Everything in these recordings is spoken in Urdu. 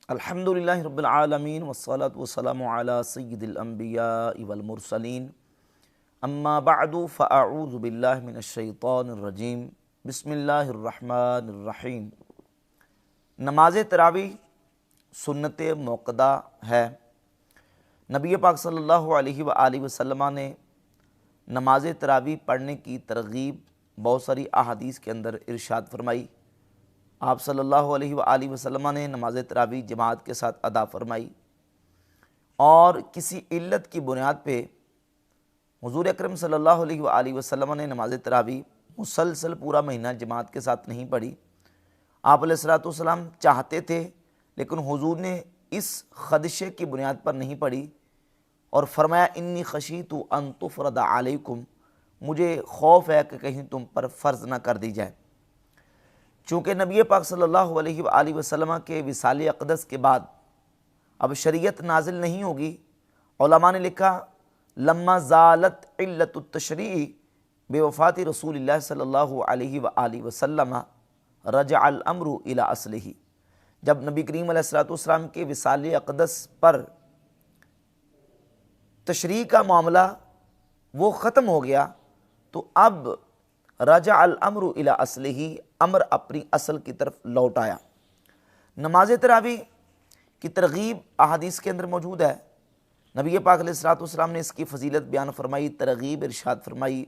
الحمدللہ رب العالمین والصلاة والسلام علی سید الانبیاء والمرسلین اما بعد فاعوذ باللہ من الشیطان الرجیم بسم اللہ الرحمن الرحیم۔ نماز تراویح سنت موقدہ ہے۔ نبی پاک صلی اللہ علیہ وآلہ وسلم نے نماز تراویح پڑھنے کی ترغیب بہت ساری احادیث کے اندر ارشاد فرمائی۔ آپ صلی اللہ علیہ وآلہ وسلم نے نماز تراویح جماعت کے ساتھ ادا فرمائی، اور کسی علت کی بنیاد پہ حضور اکرم صلی اللہ علیہ وآلہ وسلم نے نماز تراویح مسلسل پورا مہینہ جماعت کے ساتھ نہیں پڑھی۔ آپ علیہ الصلوۃ والسلام چاہتے تھے، لیکن حضور نے اس خدشے کی بنیاد پر نہیں پڑھی اور فرمایا انی خشیت ان تفرض علیکم، مجھے خوف ہے کہ کہیں تم پر فرض نہ کر دی جائے۔ چونکہ نبی پاک صلی اللہ علیہ وآلہ وسلم کے وصال اقدس کے بعد اب شریعت نازل نہیں ہوگی۔ علماء نے لکھا لما زالت علت التشریع بوفات رسول اللہ صلی اللہ علیہ وآلہ وسلم رجع الامر الی اصلہ، جب نبی کریم علیہ الصلوۃ والسلام کے وصال اقدس پر تشریع کا معاملہ وہ ختم ہو گیا تو اب رجع الامر الی اصلہ، امر اپنی اصل کی طرف لوٹ آیا۔ نماز تراویح کی ترغیب احادیث کے اندر موجود ہے۔ نبی پاک علیہ الصلوۃ والسلام نے اس کی فضیلت بیان فرمائی، ترغیب ارشاد فرمائی،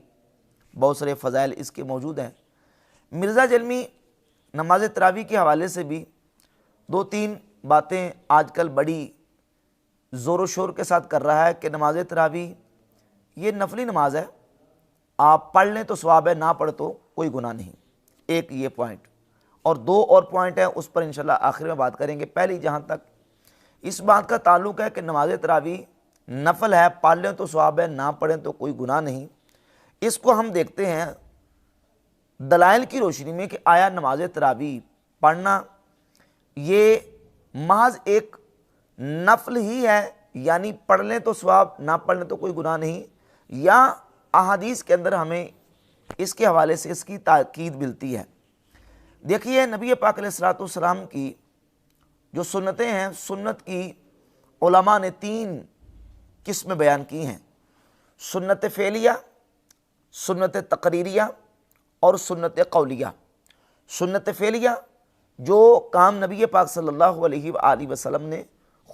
بہت سارے فضائل اس کے موجود ہیں۔ مرزا جلمی نماز تراویح کے حوالے سے بھی دو تین باتیں آج کل بڑی زور و شور کے ساتھ کر رہا ہے کہ نماز تراویح یہ نفلی نماز ہے، آپ پڑھ لیں تو ثواب ہے، نہ پڑھ تو کوئی گناہ نہیں۔ ایک یہ پوائنٹ، اور دو اور پوائنٹ ہیں، اس پر انشاءاللہ آخر میں بات کریں گے۔ پہلی جہاں تک اس بات کا تعلق ہے کہ نماز تراویح نفل ہے، پڑھ لیں تو ثواب ہے، نہ پڑھیں تو کوئی گناہ نہیں، اس کو ہم دیکھتے ہیں دلائل کی روشنی میں کہ آیا نماز تراویح پڑھنا یہ محض ایک نفل ہی ہے، یعنی پڑھ لیں تو ثواب، نہ پڑھ لیں تو کوئی گناہ نہیں، یا احادیث کے اندر ہمیں اس کے حوالے سے اس کی تاکید ملتی ہے۔ دیکھیے نبی پاک علیہ الصلوۃ والسلام کی جو سنتیں ہیں، سنت کی علماء نے تین قسمیں بیان کی ہیں: سنت فعلیہ، سنت تقریریہ اور سنت قولیہ۔ سنت فعلیہ جو کام نبی پاک صلی اللہ علیہ وآلہ وسلم نے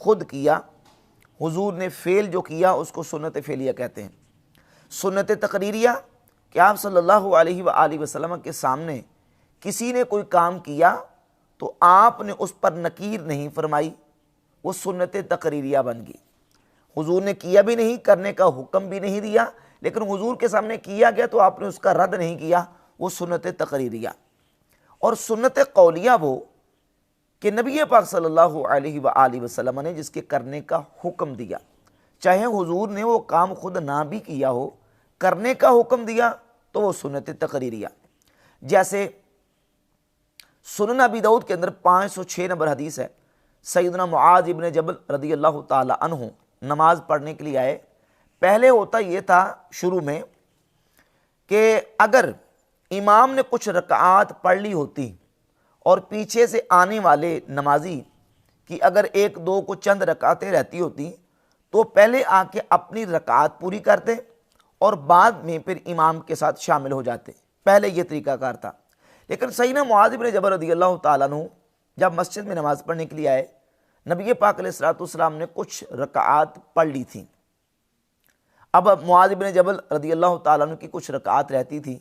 خود کیا، حضور نے فعل جو کیا اس کو سنت فعلیہ کہتے ہیں۔ سنت تقریریہ کہ آپ صلی اللہ علیہ وآلہ وسلم کے سامنے کسی نے کوئی کام کیا تو آپ نے اس پر نکیر نہیں فرمائی، وہ سنت تقریریہ بن گئی۔ حضور نے کیا بھی نہیں، کرنے کا حکم بھی نہیں دیا، لیکن حضور کے سامنے کیا گیا تو آپ نے اس کا رد نہیں کیا، وہ سنت تقریریہ۔ اور سنت قولیہ وہ کہ نبی پاک صلی اللہ علیہ وآلہ وسلم نے جس کے کرنے کا حکم دیا، چاہے حضور نے وہ کام خود نہ بھی کیا ہو، کرنے کا حکم دیا تو وہ سنت تقریریہ۔ جیسے سنن ابی داؤد کے اندر 506 نمبر حدیث ہے، سیدنا معاذ ابن جبل رضی اللہ تعالی عنہ نماز پڑھنے کے لیے آئے۔ پہلے ہوتا یہ تھا شروع میں کہ اگر امام نے کچھ رکعات پڑھ لی ہوتی اور پیچھے سے آنے والے نمازی کی اگر ایک دو کو چند رکعتیں رہتی ہوتی تو پہلے آ کے اپنی رکعات پوری کرتے اور بعد میں پھر امام کے ساتھ شامل ہو جاتے۔ پہلے یہ طریقہ کار تھا، لیکن سیدنا معاذ بن جبل رضی اللہ تعالیٰ عنہ جب مسجد میں نماز پڑھنے کے لیے آئے، نبی پاک علیہ الصلوۃ والسلام نے کچھ رکعات پڑھ لی تھیں۔ اب معاذ بن جبل رضی اللہ تعالیٰ عنہ کی کچھ رکعات رہتی تھی،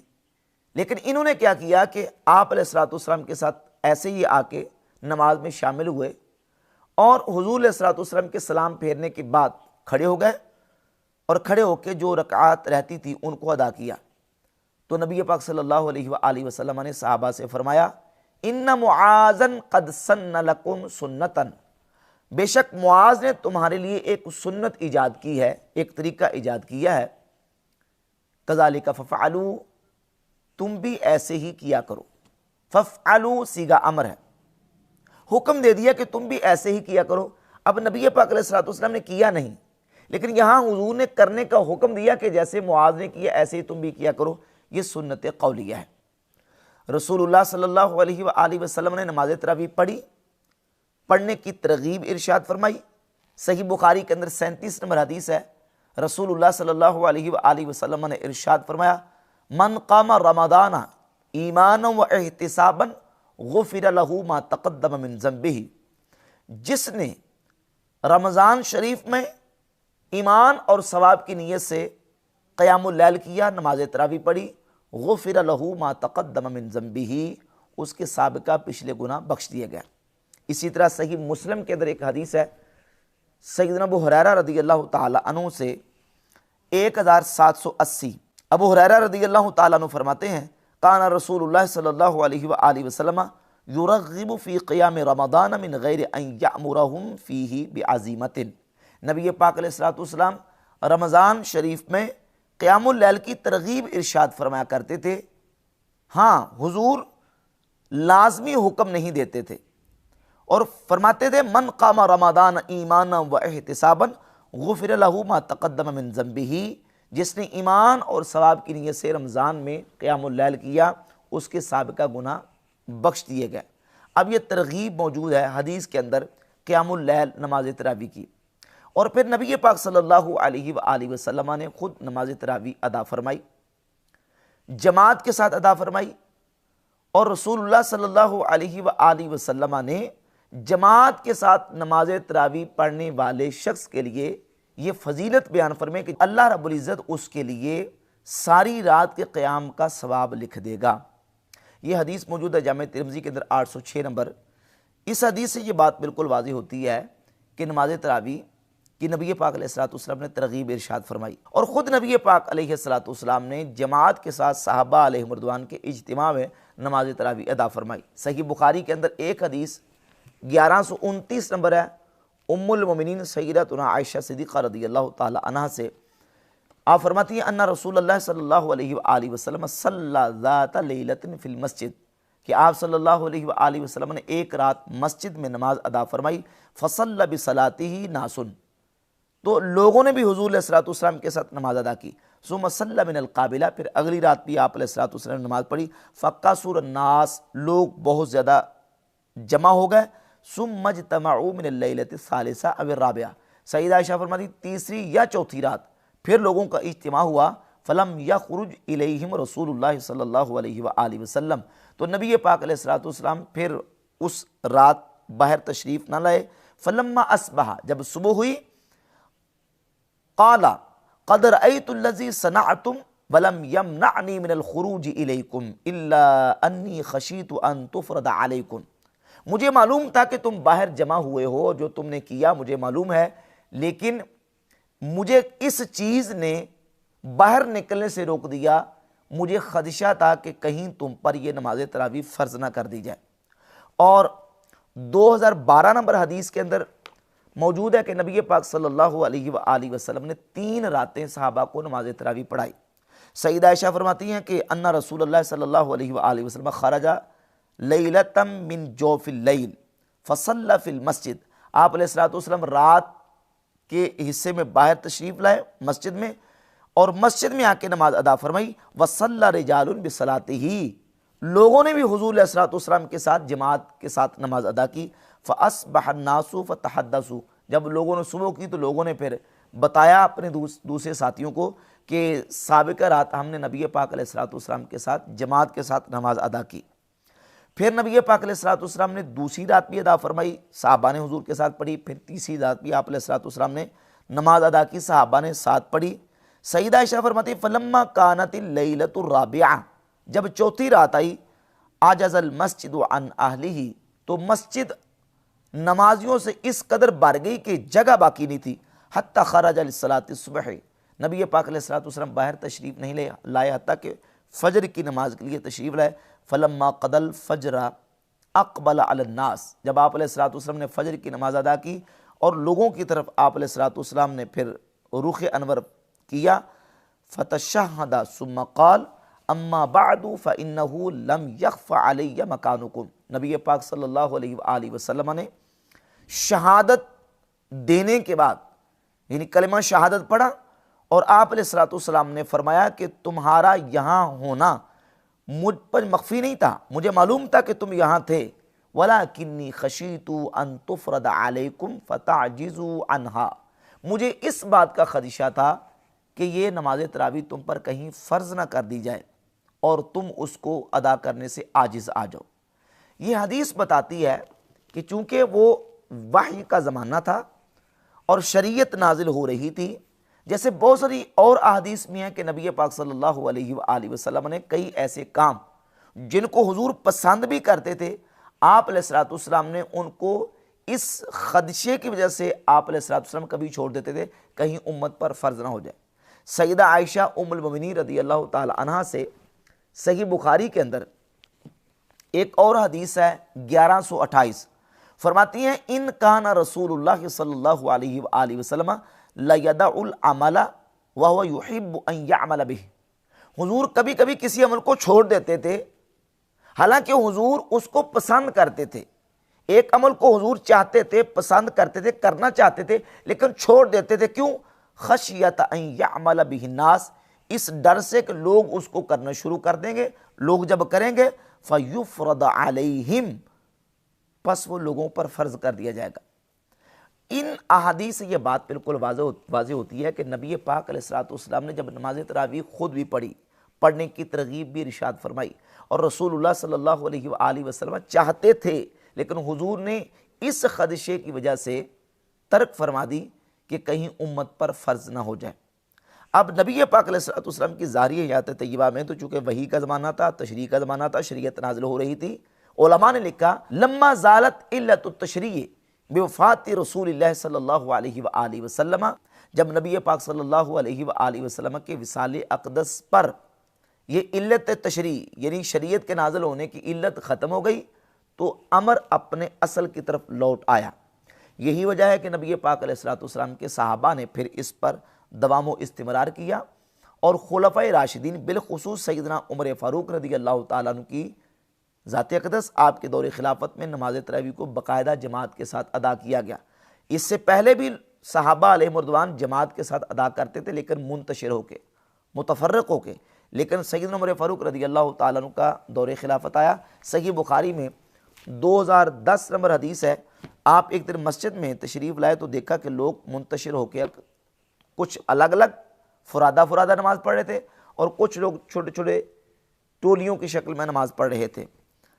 لیکن انہوں نے کیا کیا کہ آپ علیہ الصلوۃ والسلام کے ساتھ ایسے ہی آ کے نماز میں شامل ہوئے، اور حضور علیہ الصلوۃ والسلام کے سلام پھیرنے کے بعد کھڑے ہو گئے اور کھڑے ہو کے جو رکعات رہتی تھی ان کو ادا کیا۔ تو نبی پاک صلی اللہ علیہ وآلہ وسلم نے صحابہ سے فرمایا ان معاذا قد سن لکم سنتن، بے شک معاذ نے تمہارے لیے ایک سنت ایجاد کی ہے، ایک طریقہ ایجاد کیا ہے، کذالک ففعلوا، تم بھی ایسے ہی کیا کرو۔ ففعلوا صیغہ امر ہے، حکم دے دیا کہ تم بھی ایسے ہی کیا کرو۔ اب نبی پاک علیہ الصلوۃ والسلام نے کیا نہیں، لیکن یہاں حضور نے کرنے کا حکم دیا کہ جیسے معاذ نے کیا ایسے ہی تم بھی کیا کرو، یہ سنت قولیہ ہے۔ رسول اللہ صلی اللہ علیہ وآلہ وسلم نے نماز تراویح پڑھی پڑھنے کی ترغیب ارشاد فرمائی۔ صحیح بخاری کے اندر 37 نمبر حدیث ہے، رسول اللہ صلی اللہ علیہ وآلہ وسلم نے ارشاد فرمایا، من قام رمضان ایمانا و احتسابا غفر له ما تقدم من ذنبہ، جس نے رمضان شریف میں ایمان اور ثواب کی نیت سے قیام اللیل کیا، نماز تراویح پڑھی، غفر له ما تقدم من ذنبہ، اس کے سابقہ پچھلے گناہ بخش دیے گئے۔ اسی طرح صحیح مسلم کے اندر ایک حدیث ہے، سیدنا ابو ہریرہ رضی اللہ تعالی عنہ سے 1780، ابو ہریرہ رضی اللہ تعالی عنہ فرماتے ہیں، کان رسول اللہ صلی اللہ علیہ وآلہ وسلم یرغب فی قیام رمضان من غیر ان یأمرہم فیہ بعزیمت، نبی پاک علیہ السلام رمضان شریف میں قیام اللیل کی ترغیب ارشاد فرمایا کرتے تھے، ہاں حضور لازمی حکم نہیں دیتے تھے، اور فرماتے تھے من قام رمضان ایمانا و احتسابا غفر له ما تقدم من ذنبہ، جس نے ایمان اور ثواب کی نیت سے رمضان میں قیام اللیل کیا، اس کے سابقہ گناہ بخش دیے گئے۔ اب یہ ترغیب موجود ہے حدیث کے اندر قیام اللیل نماز تراویح کی، اور پھر نبی پاک صلی اللہ علیہ وآلہ وسلم نے خود نماز تراویح ادا فرمائی، جماعت کے ساتھ ادا فرمائی، اور رسول اللہ صلی اللہ علیہ وآلہ وسلم نے جماعت کے ساتھ نماز تراویح پڑھنے والے شخص کے لیے یہ فضیلت بیان فرمائے کہ اللہ رب العزت اس کے لیے ساری رات کے قیام کا ثواب لکھ دے گا۔ یہ حدیث موجود ہے جامع ترمذی کے اندر 806 نمبر۔ اس حدیث سے یہ بات بالکل واضح ہوتی ہے کہ نماز تراویح کی نبی پاک علیہ السلام نے ترغیب ارشاد فرمائی، اور خود نبی پاک علیہ السلام نے جماعت کے ساتھ صحابہ علیہم رضوان کے اجتماع میں نماز تراویح ادا فرمائی۔ صحیح بخاری کے اندر ایک حدیث 1129 نمبر ہے، ام المومنین سیدتنا عائشہ صدیقہ رضی اللہ تعالی عنہ سے آپ فرماتی ہیں ان رسول اللہ صلی اللہ علیہ وآلہ وسلم صلی ذات لیلۃ فی المسجد، کہ آپ صلی اللہ علیہ وآلہ وسلم نے ایک رات مسجد میں نماز ادا فرمائی، فصلی بصلاتہ ناس، تو لوگوں نے بھی حضور علیہ السلام کے ساتھ نماز ادا کی، ثم صلی من القابلہ، پھر اگلی رات بھی آپ علیہ السلام نے نماز پڑھی، فکثر الناس، لوگ بہت زیادہ جمع ہو گئے، ثم اجتمعوا من اللیلۃ الثالثہ او الرابعہ، سیدہ عائشہ فرماتی تیسری یا چوتھی رات پھر لوگوں کا اجتماع ہوا، فلم یخرج الیہم رسول اللہ صلی اللہ علیہ وآلہ وسلم، تو نبی پاک علیہ السلام پھر اس رات باہر تشریف نہ لائے، فلما اصبح، جب صبح ہوئی، قال قد رأيت الذي صنعتم ولم يمنعني من الخروج إليكم إلا أني خشيت أن تفرض عليكم، مجھے معلوم تھا کہ تم باہر جمع ہوئے ہو، جو تم نے کیا مجھے معلوم ہے، لیکن مجھے اس چیز نے باہر نکلنے سے روک دیا، مجھے خدشہ تھا کہ کہیں تم پر یہ نماز تراویح فرض نہ کر دی جائے۔ اور 2012 نمبر حدیث کے اندر موجود ہے کہ نبی پاک صلی اللہ علیہ وآلہ وسلم نے 3 راتیں صحابہ کو نماز تراویح پڑھائی۔ سیدہ عائشہ فرماتی ہیں کہ ان رسول اللہ صلی اللہ علیہ وآلہ وسلم خرج لیلۃ من جوف اللیل فصلی فی المسجد، آپ علیہ السلام رات کے حصے میں باہر تشریف لائے مسجد میں، اور مسجد میں آ کے نماز ادا فرمائی، وصلی رجال بصلاتہ، لوگوں نے بھی حضور علیہ السلام کے ساتھ جماعت کے ساتھ نماز ادا کی، فاصبح الناس فتحدثوا، جب لوگوں نے صبح کی تو لوگوں نے پھر بتایا اپنے دوسرے ساتھیوں کو کہ سابقہ رات ہم نے نبی پاک علیہ السلام کے ساتھ جماعت کے ساتھ نماز ادا کی۔ پھر نبی پاک علیہ السلام نے دوسری رات بھی ادا فرمائی، صحابہ نے حضور کے ساتھ پڑھی، پھر تیسری رات بھی آپ علیہ السلام نے نماز ادا کی، صحابہ نے ساتھ پڑھی۔ سیدہ عائشہ فرماتی فلما کانت اللیلۃ الرابعہ، جب چوتھی رات آئی، عجز المسجد عن اہلہ، تو مسجد نمازیوں سے اس قدر بھر گئی کہ جگہ باقی نہیں تھی، حتی خرج لصلاۃ الصبح، نبی پاک علیہ السلام باہر تشریف نہیں لائے حتیٰ کہ فجر کی نماز کے لیے تشریف لائے۔ فلما قضى الفجر اقبل علی الناس، جب آپ علیہ السلام نے فجر کی نماز ادا کی اور لوگوں کی طرف آپ علیہ السلام نے پھر رخ انور کیا، فتشہد ثم قال اما بعد فانه لم يخف علی مکانکم، نبی پاک صلی اللہ علیہ وآلہ وسلم نے شہادت دینے کے بعد یعنی کلمہ شہادت پڑھا، اور آپ علیہ السلام نے فرمایا کہ تمہارا یہاں ہونا مجھ پر مخفی نہیں تھا، مجھے معلوم تھا کہ تم یہاں تھے، وَلَكِنِّي خَشِيتُ أَن تُفْرَضَ عَلَيْكُمْ فَتَعْجِزُوا عَنْهَا، مجھے اس بات کا خدشہ تھا کہ یہ نماز تراویح تم پر کہیں فرض نہ کر دی جائے اور تم اس کو ادا کرنے سے عاجز آ جاؤ۔ یہ حدیث بتاتی ہے کہ چونکہ وہ وحی کا زمانہ تھا اور شریعت نازل ہو رہی تھی، جیسے بہت ساری اور احادیث میں ہیں کہ نبی پاک صلی اللہ علیہ وآلہ وسلم نے کئی ایسے کام جن کو حضور پسند بھی کرتے تھے، آپ علیہ الصلوۃ والسلام نے ان کو اس خدشے کی وجہ سے آپ علیہ الصلوۃ والسلام کبھی چھوڑ دیتے تھے کہیں امت پر فرض نہ ہو جائے۔ سیدہ عائشہ ام المؤمنین رضی اللہ تعالی عنہا سے صحیح بخاری کے اندر ایک اور حدیث ہے 1128، فرماتی ہیں ان کان رسول اللہ صلی اللہ علیہ وآلہ وسلم لیدع العمل وهو يحب ان يعمل به، حضور کبھی کبھی کسی عمل کو چھوڑ دیتے تھے حالانکہ حضور اس کو پسند کرتے تھے۔ ایک عمل کو حضور چاہتے تھے، پسند کرتے تھے، کرنا چاہتے تھے، لیکن چھوڑ دیتے تھے، کیوں؟ خشیت ان یعمل بہ الناس، اس ڈر سے کہ لوگ اس کو کرنا شروع کر دیں گے، لوگ جب کریں گے فیفرض علیہم، پس وہ لوگوں پر فرض کر دیا جائے گا۔ ان احادیث سے یہ بات بالکل واضح ہوتی ہے کہ نبی پاک علیہ الصلوۃ والسلام نے جب نماز تراویح خود بھی پڑھی، پڑھنے کی ترغیب بھی ارشاد فرمائی، اور رسول اللہ صلی اللہ علیہ وآلہ وسلم چاہتے تھے لیکن حضور نے اس خدشے کی وجہ سے ترک فرما دی کہ کہیں امت پر فرض نہ ہو جائے۔ اب نبی پاک علیہ الصلوۃ والسلام کی ظاہری حیات طیبہ میں تو چونکہ وحی کا زمانہ تھا، تشریع کا زمانہ تھا، شریعت نازل ہو رہی تھی، علماء نے لکھا لما زالت علت التشریع بوفات رسول اللہ صلی اللہ علیہ وآلہ وسلم، جب نبی پاک صلی اللہ علیہ وآلہ وسلم کے وصال اقدس پر یہ علت تشریع یعنی شریعت کے نازل ہونے کی علت ختم ہو گئی تو امر اپنے اصل کی طرف لوٹ آیا۔ یہی وجہ ہے کہ نبی پاک علیہ الصلوۃ والسلام کے صحابہ نے پھر اس پر دوام و استمرار کیا، اور خلفائے راشدین بالخصوص سیدنا عمر فاروق رضی اللہ تعالیٰ عنہ کی ذات اقدس آپ کے دور خلافت میں نماز تراویح کو باقاعدہ جماعت کے ساتھ ادا کیا گیا۔ اس سے پہلے بھی صحابہ علیہم رضوان جماعت کے ساتھ ادا کرتے تھے لیکن منتشر ہو کے، متفرق ہو کے، لیکن سیدنا عمر فاروق رضی اللہ تعالیٰ عنہ کا دور خلافت آیا۔ صحیح بخاری میں 2010 نمبر حدیث ہے، آپ ایک دن مسجد میں تشریف لائے تو دیکھا کہ لوگ منتشر ہو کے کچھ الگ الگ فرادہ نماز پڑھ رہے تھے اور کچھ لوگ چھوٹے چھوٹے ٹولیوں کی شکل میں نماز پڑھ رہے تھے۔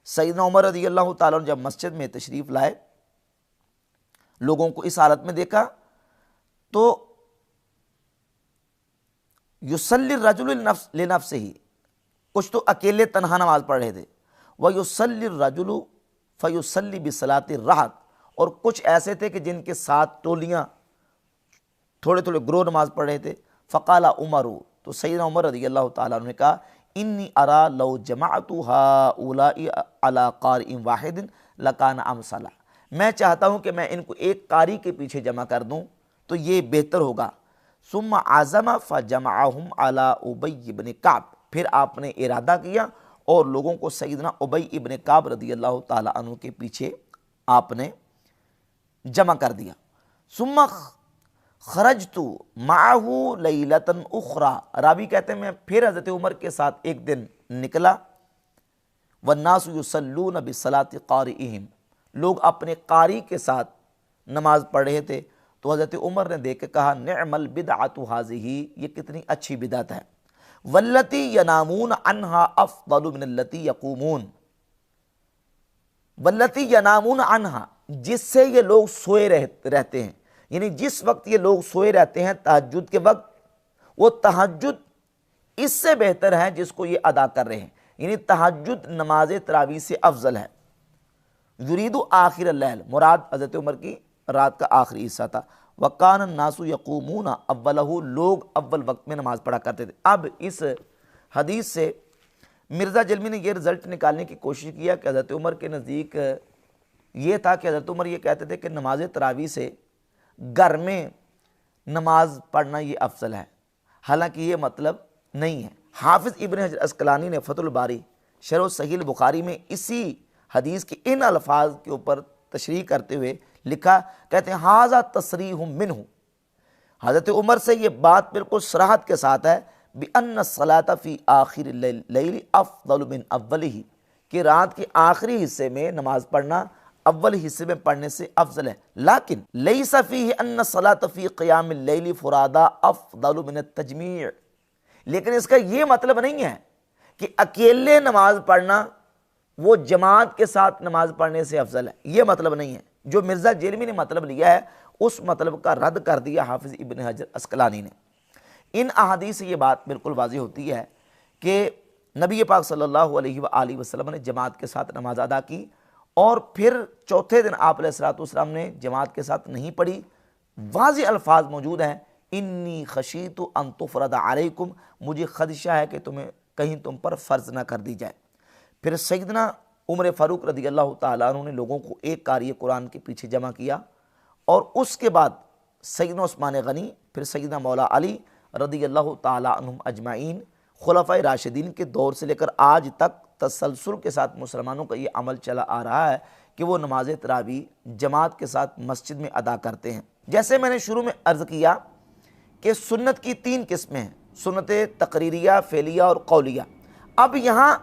سیدنا عمر رضی اللہ تعالیٰ عنہ جب مسجد میں تشریف لائے، لوگوں کو اس حالت میں دیکھا تو یصلی الرجل لنفسہ، کچھ تو اکیلے تنہا نماز پڑھ رہے تھے، ویصلی الرجل فیصلی بصلاۃ الرہط، اور کچھ ایسے تھے کہ جن کے ساتھ ٹولیاں تھوڑے تھوڑے گروہ نماز پڑھ رہے تھے۔ فقال عمر، تو سیدنا عمر رضی اللہ تعالیٰ عنہ نے کہا انی ارا لو جمعت ہؤلاء علی قارئ واحد لکان امثلا، میں چاہتا ہوں کہ میں ان کو ایک قاری کے پیچھے جمع کر دوں تو یہ بہتر ہوگا۔ ثم عزم فجمعهم علی ابی بن کعب، پھر آپ نے ارادہ کیا اور لوگوں کو سیدنا ابی ابن کعب رضی اللہ تعالیٰ عنہ کے پیچھے آپ نے جمع کر دیا۔ ثم خرجت معه لیلۃ اخری، راوی کہتے ہیں میں پھر حضرت عمر کے ساتھ ایک دن نکلا، والناس یصلون بصلاۃ قارئہم، لوگ اپنے قاری کے ساتھ نماز پڑھ رہے تھے، تو حضرت عمر نے دیکھ کے کہا نعم البدعۃ ھذہ، یہ کتنی اچھی بدعت ہے، واللتی ینامون عنہا افضل من اللتی یقومون، واللتی ینامون عنہا، جس سے یہ لوگ سوئے رہتے ہیں، یعنی جس وقت یہ لوگ سوئے رہتے ہیں تہجد کے وقت، وہ تہجد اس سے بہتر ہے جس کو یہ ادا کر رہے ہیں، یعنی تہجد نماز تراویح سے افضل ہے۔ یرید آخر اللیل، مراد حضرت عمر کی رات کا آخری حصہ تھا۔ وکان الناس یقومون اولہ، لوگ اول وقت میں نماز پڑھا کرتے تھے۔ اب اس حدیث سے مرزا جلمی نے یہ رزلٹ نکالنے کی کوشش کیا کہ حضرت عمر کے نزدیک یہ تھا کہ حضرت عمر یہ کہتے تھے کہ نماز تراویح سے گھر میں نماز پڑھنا یہ افضل ہے، حالانکہ یہ مطلب نہیں ہے۔ حافظ ابن حجر عسقلانی نے فتح الباری شرح صحیح البخاری میں اسی حدیث کے ان الفاظ کے اوپر تشریح کرتے ہوئے لکھا، کہتے ہیں ھذا تصریح منہ، حضرت عمر سے یہ بات بالکل صراحت کے ساتھ ہے بِأَنَّ الصَّلَاةَ فِي آخِرِ اللیل افضل من اولہ، کہ رات کے آخری حصے میں نماز پڑھنا اول حصے میں پڑھنے سے افضل ہے، لیکن لیس فیہ ان الصلاۃ فی قیام اللیل فرادا افضل من التجمیع، لیکن اس کا یہ مطلب نہیں ہے کہ اکیلے نماز پڑھنا وہ جماعت کے ساتھ نماز پڑھنے سے افضل ہے، یہ مطلب نہیں ہے۔ جو مرزا جیلمی نے مطلب لیا ہے اس مطلب کا رد کر دیا حافظ ابن حجر اسقلانی نے۔ ان احادیث سے یہ بات بالکل واضح ہوتی ہے کہ نبی پاک صلی اللہ علیہ وآلہ وسلم نے جماعت کے ساتھ نماز ادا کی، اور پھر چوتھے دن آپ علیہ السلام نے جماعت کے ساتھ نہیں پڑھی۔ واضح الفاظ موجود ہیں، انی خشیت ان تفرض علیکم، مجھے خدشہ ہے کہ کہیں تم پر فرض نہ کر دی جائے۔ پھر سیدنا عمر فاروق رضی اللہ تعالیٰ عنہ نے لوگوں کو ایک قاری قرآن کے پیچھے جمع کیا، اور اس کے بعد سیدنا عثمان غنی، پھر سیدنا مولا علی رضی اللہ تعالیٰ عنہم اجمعین، خلفائے راشدین کے دور سے لے کر آج تک تسلسل کے ساتھ مسلمانوں کا یہ عمل چلا آ رہا ہے کہ وہ نماز تراویح جماعت کے ساتھ مسجد میں ادا کرتے ہیں۔ جیسے میں نے شروع میں عرض کیا کہ سنت کی 3 قسمیں ہیں، سنت تقریریہ، فعلیہ اور قولیہ۔ اب یہاں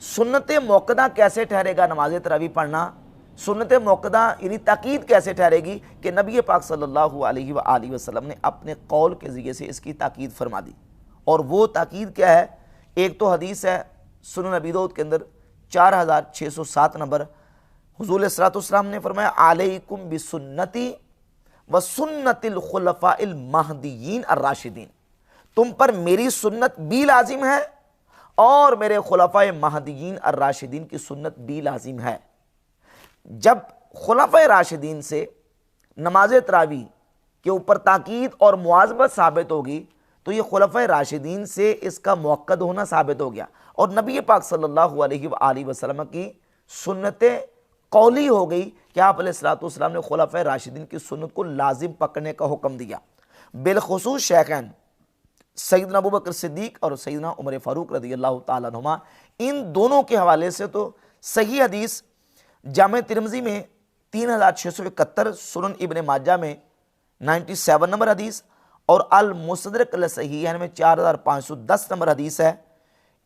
سنت موقدہ کیسے ٹھہرے گا نماز تراویح پڑھنا؟ سنت موقدہ یعنی تاکید کیسے ٹھہرے گی کہ نبی پاک صلی اللہ علیہ وآلہ وسلم نے اپنے قول کے ذریعے سے اس کی تاکید فرما دی، اور وہ تاکید کیا ہے؟ ایک تو حدیث ہے سنن ابی داؤد کے اندر 4607 نمبر، حضور علیہ السلام نے فرمایا علیکم بسنتی وسنت الخلفاء المہدیین الراشدین، تم پر میری سنت بھی لازم ہے اور میرے خلفاء مہدیین الراشدین کی سنت بھی لازم ہے۔ جب خلفاء راشدین سے نماز تراویح کے اوپر تاکید اور مواظبت ثابت ہوگی تو یہ خلفاء راشدین سے اس کا موقد ہونا ثابت ہو گیا، اور نبی پاک صلی اللہ علیہ وآلہ وسلم کی سنت قولی ہو گئی کہ آپ علیہ السلام نے خلفاء راشدین کی سنت کو لازم پکڑنے کا حکم دیا۔ بالخصوص شیخین سیدنا ابوبکر صدیق اور سیدنا عمر فاروق رضی اللہ تعالیٰ عنہما، ان دونوں کے حوالے سے تو صحیح حدیث جامع ترمذی میں 3671، سنن ابن ماجہ میں 97 نمبر حدیث، اور المستدرک الصحیحین میں 4510 نمبر حدیث ہے۔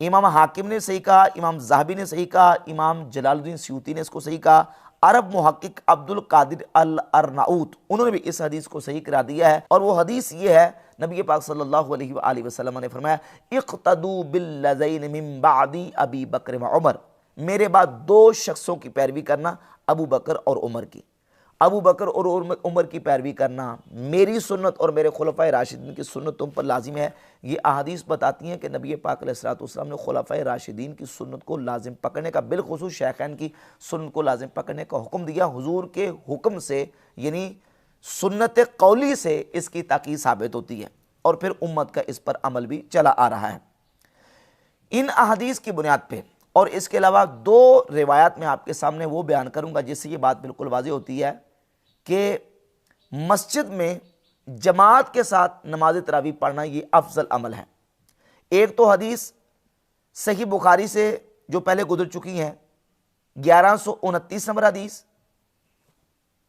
امام حاکم نے صحیح کہا، امام ذہبی نے صحیح کہا، امام جلال الدین سیوطی نے اس کو صحیح کہا، عرب محقق عبد القادر الارناؤط انہوں نے بھی اس حدیث کو صحیح کرا دیا ہے، اور وہ حدیث یہ ہے، نبی پاک صلی اللہ علیہ وآلہ وسلم نے فرمایا اقتدوا باللذین من بعدی ابی بکر و عمر، میرے بعد 2 شخصوں کی پیروی کرنا، ابو بکر اور عمر کی، ابو بکر اور عمر کی پیروی کرنا، میری سنت اور میرے خلفاء راشدین کی سنت تم پر لازم ہے۔ یہ احادیث بتاتی ہیں کہ نبی پاک علیہ السلام نے خلفاء راشدین کی سنت کو لازم پکڑنے کا، بالخصوص شیخین کی سنت کو لازم پکڑنے کا حکم دیا۔ حضور کے حکم سے یعنی سنت قولی سے اس کی تاکید ثابت ہوتی ہے، اور پھر امت کا اس پر عمل بھی چلا آ رہا ہے۔ ان احادیث کی بنیاد پہ اور اس کے علاوہ 2 روایات میں آپ کے سامنے وہ بیان کروں گا جس سے یہ بات بالکل واضح ہوتی ہے کہ مسجد میں جماعت کے ساتھ نماز تراویح پڑھنا یہ افضل عمل ہے۔ ایک تو حدیث صحیح بخاری سے جو پہلے گزر چکی ہیں، 1129 نمبر حدیث،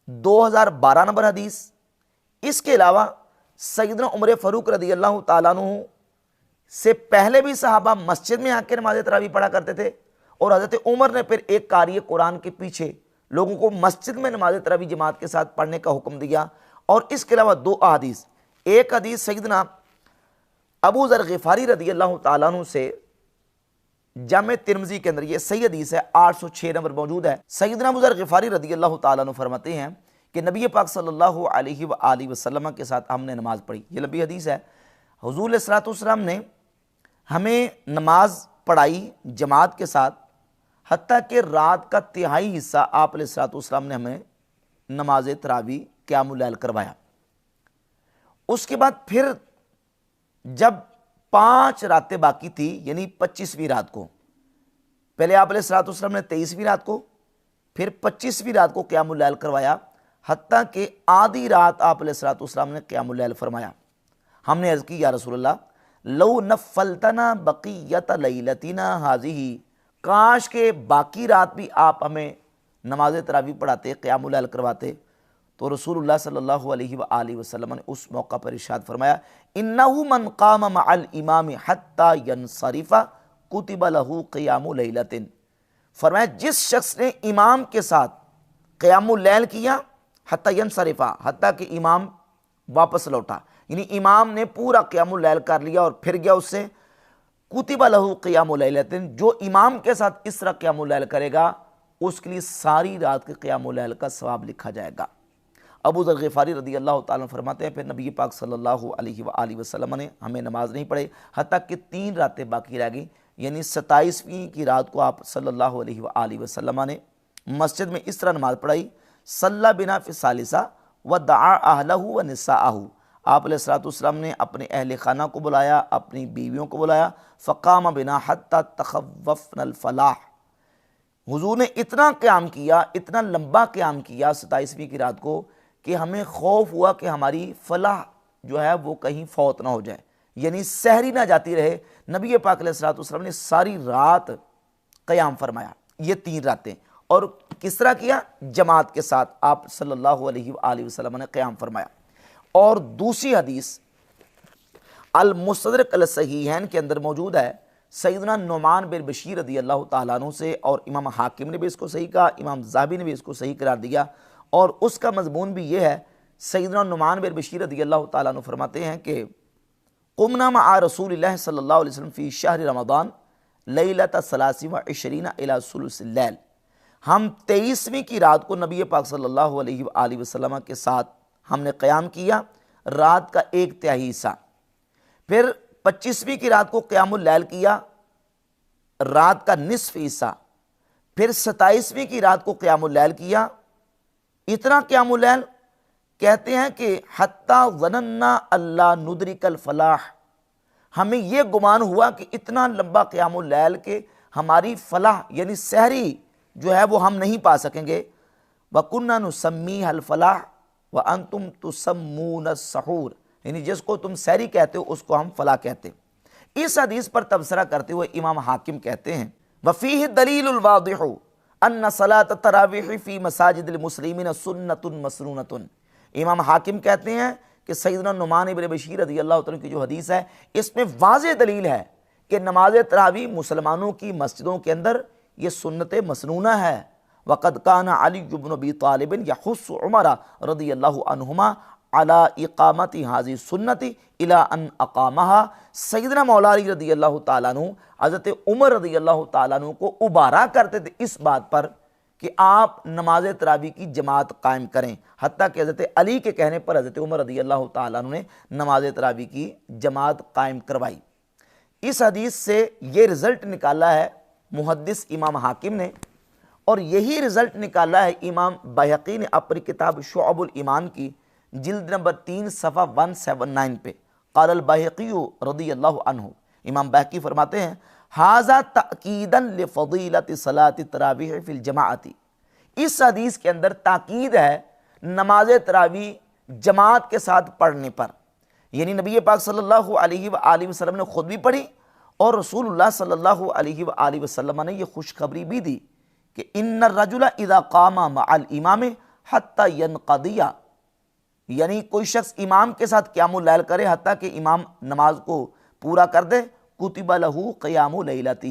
2012 نمبر حدیث۔ اس کے علاوہ سیدنا عمر فاروق رضی اللہ تعالیٰ عنہ سے پہلے بھی صحابہ مسجد میں آ کے نماز تراویح پڑھا کرتے تھے، اور حضرت عمر نے پھر ایک قاری قرآن کے پیچھے لوگوں کو مسجد میں نماز تراویح جماعت کے ساتھ پڑھنے کا حکم دیا۔ اور اس کے علاوہ 2 احادیث، ایک حدیث سیدنا ابو ذر غفاری رضی اللہ تعالیٰ عنہ سے جامع ترمذی کے اندر، یہ صحیح حدیث ہے، 806 نمبر موجود ہے۔ سیدنا ابو ذر غفاری رضی اللہ تعالیٰ عنہ فرماتے ہیں کہ نبی پاک صلی اللہ علیہ وآلہ وسلم کے ساتھ ہم نے نماز پڑھی، یہ لمبی حدیث ہے۔ حضور علیہ السلام نے ہمیں نماز پڑھائی جماعت کے ساتھ، حتیٰ کہ رات کا تہائی حصہ آپ علیہ السلام نے ہمیں نماز تراویح قیام اللیل کروایا۔ اس کے بعد پھر جب 5 راتیں باقی تھی، یعنی 25ویں رات کو، پہلے آپ علیہ السلام نے 23ویں رات کو، پھر 25ویں رات کو قیام اللیل کروایا، حتیٰ کہ آدھی رات آپ علیہ السلام نے قیام اللیل فرمایا۔ ہم نے عرض کی یا رسول اللہ لو نفلتنا بقیت لیلتنا ہذہ، کاش کہ باقی رات بھی آپ ہمیں نماز تراویح پڑھاتے، قیام اللیل کرواتے۔ تو رسول اللہ صلی اللہ علیہ وآلہ وسلم نے اس موقع پر ارشاد فرمایا انہ من قام مع الامام حتی ینصرف کتب لہ قیام لیلۃ، فرمایا جس شخص نے امام کے ساتھ قیام اللیل کیا حتی ینصرفا، حتیٰ کہ امام واپس لوٹا، یعنی امام نے پورا قیام اللیل کر لیا اور پھر گیا اس سے، کتب لہ قیام لیلۃ، جو امام کے ساتھ اس طرح قیام اللیل کرے گا اس کے لیے ساری رات کے قیام اللیل کا ثواب لکھا جائے گا۔ ابو ذر غفاری رضی اللہ تعالیٰ عنہ فرماتے ہیں پھر نبی پاک صلی اللہ علیہ وآلہ وسلم نے ہمیں نماز نہیں پڑھی حتیٰ کہ 3 راتیں باقی رہ گئیں، یعنی 27ویں کی رات کو آپ صلی اللہ علیہ وآلہ وسلم نے مسجد میں اس طرح نماز پڑھائی، صلی بنا فی الثالثہ ودعا اہلہ ونساءہ، آپ علیہ السلام نے اپنے اہل خانہ کو بلایا، اپنی بیویوں کو بلایا، فقام بنا حتی تخوفنا الفلاح، حضور نے اتنا قیام کیا، اتنا لمبا قیام کیا 27ویں کی رات کو کہ ہمیں خوف ہوا کہ ہماری فلاح جو ہے وہ کہیں فوت نہ ہو جائے، یعنی سحری نہ جاتی رہے۔ نبی پاک علیہ السلام نے ساری رات قیام فرمایا، یہ 3 راتیں، اور کس طرح کیا؟ جماعت کے ساتھ آپ صلی اللہ علیہ وآلہ وسلم نے قیام فرمایا۔ اور دوسری حدیث المستدرک الصحیحین کے اندر موجود ہے، سیدنا نعمان بن بشیر رضی اللہ تعالیٰ عنہ سے، اور امام حاکم نے بھی اس کو صحیح کہا، امام ذہبی نے بھی اس کو صحیح قرار دیا، اور اس کا مضمون بھی یہ ہے، سیدنا نعمان بن بشیر رضی اللہ تعالیٰ عنہ فرماتے ہیں کہ قمنا مع رسول اللہ صلی اللہ علیہ وسلم فی شہر رمضان لیلۃ 23 الی ثلث اللیل، ہم 23ویں کی رات کو نبی پاک صلی اللہ علیہ وآلہ وسلم کے ساتھ ہم نے قیام کیا، رات کا 1/3 حصہ، پھر 25ویں کی رات کو قیام اللیل کیا، رات کا نصف حصہ، پھر 27ویں کی رات کو قیام اللیل کیا، اتنا قیام اللیل کہتے ہیں کہ حتی ظننا اللہ ندرک الفلاح، ہمیں یہ گمان ہوا کہ اتنا لمبا قیام اللیل کہ ہماری فلاح یعنی سحری جو ہے وہ ہم نہیں پا سکیں گے، وَكُنَّا نُسَمِّيهَا الْفَلَاحَ وَأَنْتُمْ تُسَمُّونَ السَّحُورَ، یعنی جس کو تم سحری کہتے ہو اس کو ہم فلاح کہتے ہیں۔ اس حدیث پر تبصرہ کرتے ہوئے امام حاکم کہتے ہیں وَفِيهِ الدَّلِيلُ الْوَاضِحُ أَنَّ صَلَاةَ التَّرَاوِيحِ فِي مَسَاجِدِ الْمُسْلِمِينَ سُنَّةٌ مَسْنُونَةٌ، امام حاکم کہتے ہیں کہ سیدنا نعمان بن بشیر رضی اللہ تعالیٰ کی جو حدیث ہے اس میں واضح دلیل ہے کہ نماز تراویح مسلمانوں کی مسجدوں کے اندر یہ سنت مسنونہ ہے۔ وقد کان علی بن ابی طالب یحث عمر رضی اللہ عنہما علی اقامت هذه السنت الی ان اقامها، سیدنا مولا علی رضی اللہ تعالیٰ عنہ حضرت عمر رضی اللہ تعالیٰ عنہ کو ابارا کرتے تھے اس بات پر کہ آپ نماز تراویح کی جماعت قائم کریں، حتیٰ کہ حضرت علی کے کہنے پر حضرت عمر رضی اللہ تعالیٰ عنہ نے نماز تراویح کی جماعت قائم کروائی۔ اس حدیث سے یہ رزلٹ نکالا ہے محدث امام حاکم نے، اور یہی رزلٹ نکالا ہے امام بہقی نے اپنی کتاب شعب الایمان کی جلد نمبر 3 صفحہ 179 پہ، قال البہقی رضی اللہ عنہ، امام بہقی فرماتے ہیں ھذا تأکیدا لفضیلۃ صلاۃ التراویح فی الجماعۃ، اس حدیث کے اندر تاکید ہے نماز تراویح جماعت کے ساتھ پڑھنے پر، یعنی نبی پاک صلی اللہ علیہ وآلہ وسلم نے خود بھی پڑھی اور رسول اللہ صلی اللہ علیہ وآلہ وسلم نے یہ خوشخبری بھی دی کہ ان الرجل اذا قام مع الامام حتی ینقضی، یعنی کوئی شخص امام کے ساتھ قیام اللیل کرے حتیٰ کہ امام نماز کو پورا کر دے، کتب لہ قیام لیلتہ،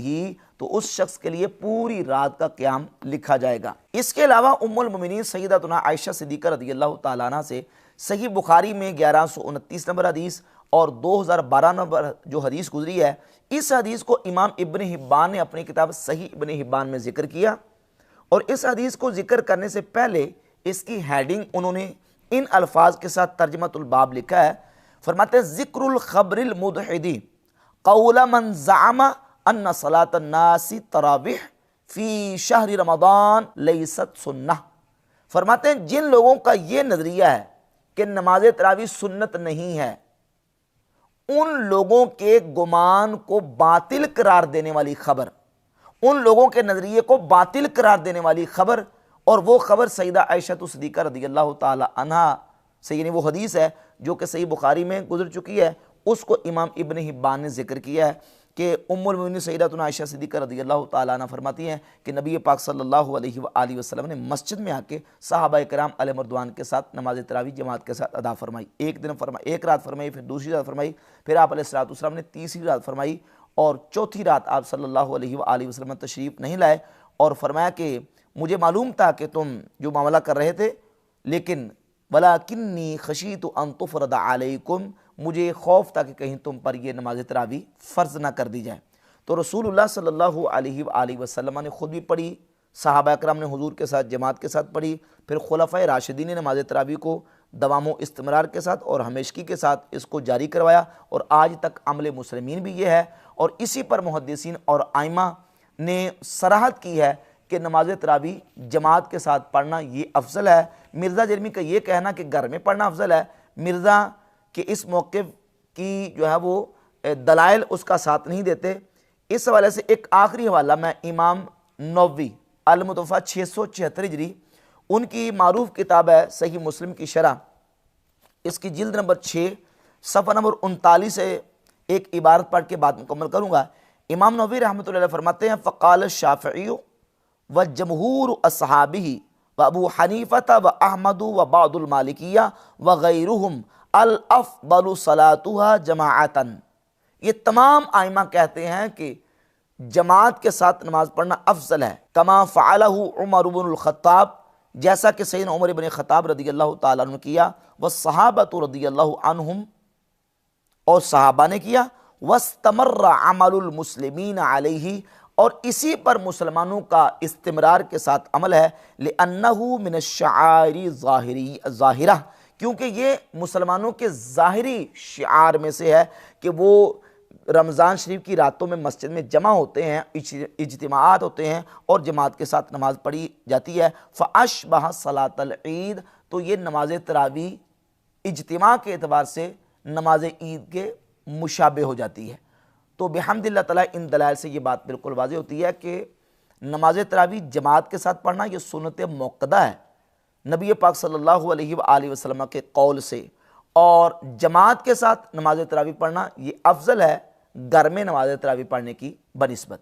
تو اس شخص کے لیے پوری رات کا قیام لکھا جائے گا۔ اس کے علاوہ ام المؤمنین سیدتنا عائشہ صدیقہ رضی اللہ تعالیٰ عنہ سے صحیح بخاری میں 1129 نمبر حدیث اور 2012 نمبر جو حدیث گزری ہے، اس حدیث کو امام ابن حبان نے اپنی کتاب صحیح ابن حبان میں ذکر کیا، اور اس حدیث کو ذکر کرنے سے پہلے اس کی ہیڈنگ انہوں نے ان الفاظ کے ساتھ ترجمۃ الباب لکھا ہے، فرماتے ہیں ذکر الخبر المدحد قول من زعم ان صلاۃ الناس تراویح فی شہر رمضان لیست سنہ، فرماتے ہیں جن لوگوں کا یہ نظریہ ہے کہ نماز تراویح سنت نہیں ہے، ان لوگوں کے گمان کو باطل قرار دینے والی خبر، ان لوگوں کے نظریے کو باطل قرار دینے والی خبر، اور وہ خبر سیدہ عائشہ صدیقہ رضی اللہ تعالی عنہ سے، یعنی وہ حدیث ہے جو کہ صحیح بخاری میں گزر چکی ہے، اس کو امام ابن حبان نے ذکر کیا ہے کہ ام المؤمنین سیدتنا عائشہ صدیقہ رضی اللہ تعالی عنہ فرماتی ہیں کہ نبی پاک صلی اللہ علیہ وآلہ وسلم نے مسجد میں آ کے صحابہ کرام علیہ مردوان کے ساتھ نماز تراویح جماعت کے ساتھ ادا فرمائی، ایک رات فرمائی، پھر دوسری رات فرمائی، پھر آپ علیہ السلام نے تیسری رات فرمائی، اور چوتھی رات آپ صلی اللہ علیہ وآلہ وسلم تشریف نہیں لائے، اور فرمایا کہ مجھے معلوم تھا کہ تم جو معاملہ کر رہے تھے، لیکن وَلَكِنِّي خَشِيتُ أَن تُفْرَضَ عَلَيْكُمْ، مجھے خوف تھا کہ کہیں تم پر یہ نماز تراویح فرض نہ کر دی جائے۔ تو رسول اللہ صلی اللہ علیہ وآلہ وسلم نے خود بھی پڑھی، صحابہ اکرام نے حضور کے ساتھ جماعت کے ساتھ پڑھی، پھر خلفائے راشدین نے نماز تراویح کو دوام و استمرار کے ساتھ اور ہمیشگی کے ساتھ اس کو جاری کروایا، اور آج تک عمل مسلمین بھی یہ ہے، اور اسی پر محدثین اور ائمہ نے صراحت کی ہے کہ نماز تراویح جماعت کے ساتھ پڑھنا یہ افضل ہے۔ مرزا جرمی کا یہ کہنا کہ گھر میں پڑھنا افضل ہے، مرزا کہ اس موقف کی جو ہے وہ دلائل اس کا ساتھ نہیں دیتے۔ اس حوالے سے ایک آخری حوالہ میں امام نووی المتوفیٰ 676 ہجری، ان کی معروف کتاب ہے صحیح مسلم کی شرح، اس کی جلد نمبر 6 صفحہ نمبر 39 سے ایک عبارت پڑھ کے بعد مکمل کروں گا۔ امام نووی رحمۃ اللہ علیہ فرماتے ہیں فقال الشافعی وجمہور اصحابہ وابو حنیفہ واحمد وبعض المالکیہ وغیرہم الافضل صلاتها جماعتا، یہ تمام ائمہ کہتے ہیں کہ جماعت کے ساتھ نماز پڑھنا افضل ہے، کما فعلہ عمر بن الخطاب، جیسا کہ سیدنا عمر بن خطاب رضی اللہ تعالیٰ عنہ کیا، والصحابۃ رضی اللہ عنہم، اور صحابہ نے کیا، واستمر عمل المسلمین علیہ، اور اسی پر مسلمانوں کا استمرار کے ساتھ عمل ہے، لأنہ من الشعائر ظاہرہ، کیونکہ یہ مسلمانوں کے ظاہری شعار میں سے ہے کہ وہ رمضان شریف کی راتوں میں مسجد میں جمع ہوتے ہیں، اجتماعات ہوتے ہیں اور جماعت کے ساتھ نماز پڑھی جاتی ہے۔ فَأَشْبَهَ صَلَاةَ الْعِيدِ، تو یہ نماز تراویح اجتماع کے اعتبار سے نماز عید کے مشابہ ہو جاتی ہے۔ تو بحمد اللہ تعالیٰ ان دلائل سے یہ بات بالکل واضح ہوتی ہے کہ نماز تراویح جماعت کے ساتھ پڑھنا یہ سنت موقدہ ہے نبی پاک صلی اللہ علیہ وآلہ وسلم کے قول سے، اور جماعت کے ساتھ نماز تراویح پڑھنا یہ افضل ہے گھر میں نماز تراویح پڑھنے کی بنسبت۔